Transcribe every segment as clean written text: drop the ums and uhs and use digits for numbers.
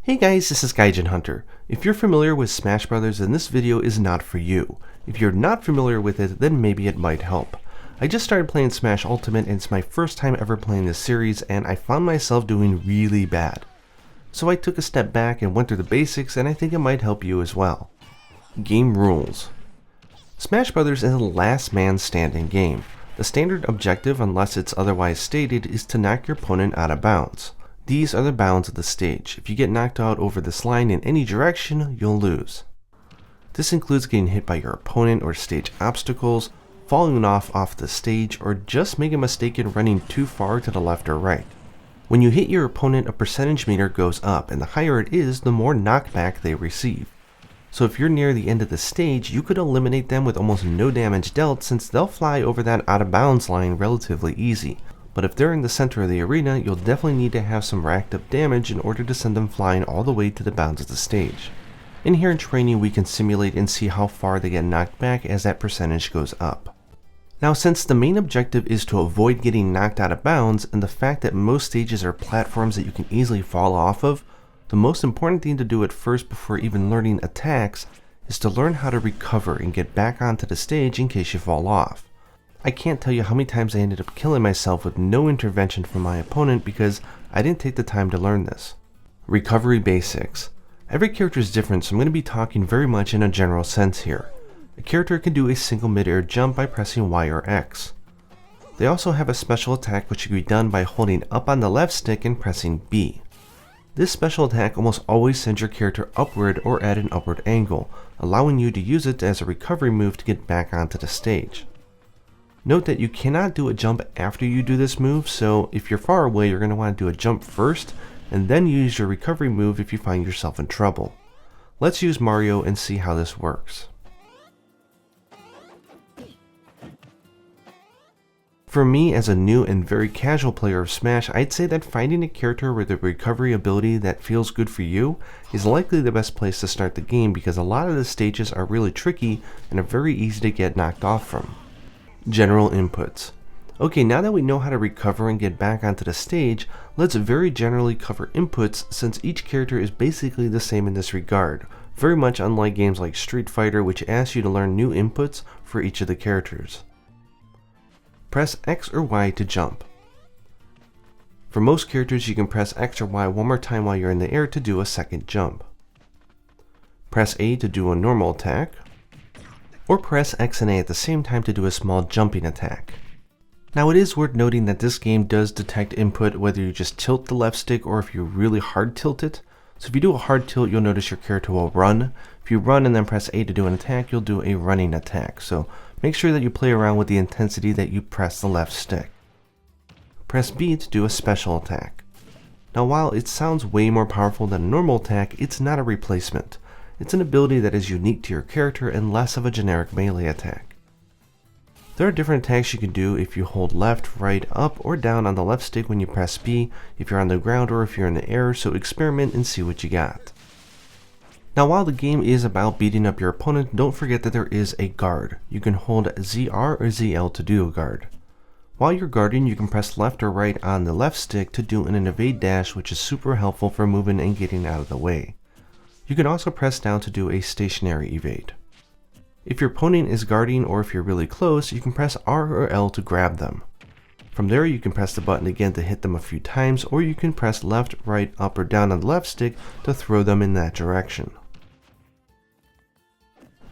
Hey guys, this is Gaijin Hunter. If you're familiar with Smash Brothers, then this video is not for you. If you're not familiar with it, then maybe it might help. I just started playing Smash Ultimate and it's my first time ever playing this series and I found myself doing really bad. So I took a step back and went through the basics and I think it might help you as well. Game rules. Smash Brothers is a last man standing game. The standard objective, unless it's otherwise stated, is to knock your opponent out of bounds. These are the bounds of the stage. If you get knocked out over this line in any direction, you'll lose. This includes getting hit by your opponent or stage obstacles, falling off the stage, or just making a mistake in running too far to the left or right. When you hit your opponent, a percentage meter goes up, and the higher it is, the more knockback they receive. So if you're near the end of the stage, you could eliminate them with almost no damage dealt since they'll fly over that out of bounds line relatively easy. But if they're in the center of the arena, you'll definitely need to have some racked up damage in order to send them flying all the way to the bounds of the stage. In here in training, we can simulate and see how far they get knocked back as that percentage goes up. Now, since the main objective is to avoid getting knocked out of bounds, and the fact that most stages are platforms that you can easily fall off of, the most important thing to do at first before even learning attacks is to learn how to recover and get back onto the stage in case you fall off. I can't tell you how many times I ended up killing myself with no intervention from my opponent because I didn't take the time to learn this. Recovery basics. Every character is different, so I'm going to be talking very much in a general sense here. A character can do a single mid-air jump by pressing Y or X. They also have a special attack which can be done by holding up on the left stick and pressing B. This special attack almost always sends your character upward or at an upward angle, allowing you to use it as a recovery move to get back onto the stage. Note that you cannot do a jump after you do this move, so if you're far away, you're going to want to do a jump first, and then use your recovery move if you find yourself in trouble. Let's use Mario and see how this works. For me, as a new and very casual player of Smash, I'd say that finding a character with a recovery ability that feels good for you is likely the best place to start the game because a lot of the stages are really tricky and are very easy to get knocked off from. General inputs. Okay, now that we know how to recover and get back onto the stage, let's very generally cover inputs since each character is basically the same in this regard, very much unlike games like Street Fighter which asks you to learn new inputs for each of the characters. Press X or Y to jump. For most characters you can press X or Y one more time while you're in the air to do a second jump. Press A to do a normal attack, or press X and A at the same time to do a small jumping attack. Now it is worth noting that this game does detect input whether you just tilt the left stick or if you really hard tilt it. So if you do a hard tilt, you'll notice your character will run. If you run and then press A to do an attack, you'll do a running attack. So make sure that you play around with the intensity that you press the left stick. Press B to do a special attack. Now while it sounds way more powerful than a normal attack, it's not a replacement. It's an ability that is unique to your character and less of a generic melee attack. There are different attacks you can do if you hold left, right, up, or down on the left stick when you press B, if you're on the ground or if you're in the air, so experiment and see what you got. Now while the game is about beating up your opponent, don't forget that there is a guard. You can hold ZR or ZL to do a guard. While you're guarding, you can press left or right on the left stick to do an evade dash, which is super helpful for moving and getting out of the way. You can also press down to do a stationary evade. If your opponent is guarding or if you're really close, you can press R or L to grab them. From there you can press the button again to hit them a few times, or you can press left, right, up, or down on the left stick to throw them in that direction.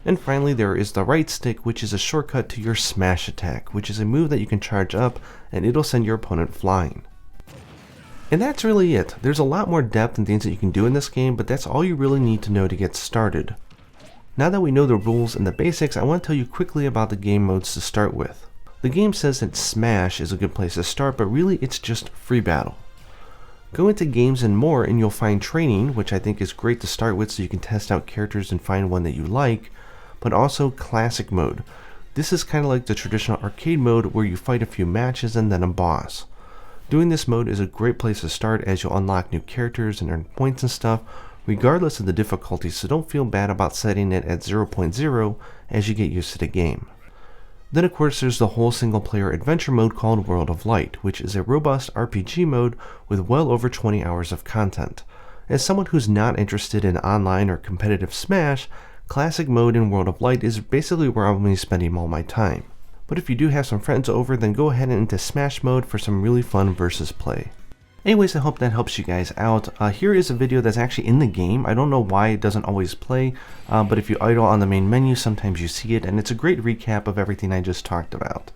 And finally there is the right stick, which is a shortcut to your smash attack, which is a move that you can charge up and it'll send your opponent flying. And that's really it. There's a lot more depth and things that you can do in this game, but that's all you really need to know to get started. Now that we know the rules and the basics, I want to tell you quickly about the game modes to start with. The game says that Smash is a good place to start, but really it's just free battle. Go into games and more and you'll find training, which I think is great to start with so you can test out characters and find one that you like, but also classic mode. This is kind of like the traditional arcade mode where you fight a few matches and then a boss. Doing this mode is a great place to start as you'll unlock new characters and earn points and stuff, regardless of the difficulty, so don't feel bad about setting it at 0.0 as you get used to the game. Then of course there's the whole single player adventure mode called World of Light, which is a robust RPG mode with well over 20 hours of content. As someone who's not interested in online or competitive Smash, Classic mode in World of Light is basically where I'm going to be spending all my time. But if you do have some friends over, then go ahead and into Smash mode for some really fun versus play. Anyways, I hope that helps you guys out. Here is a video that's actually in the game. I don't know why it doesn't always play, but if you idle on the main menu, sometimes you see it, and it's a great recap of everything I just talked about.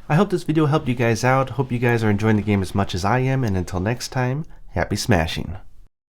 I hope this video helped you guys out. Hope you guys are enjoying the game as much as I am, and until next time, happy smashing.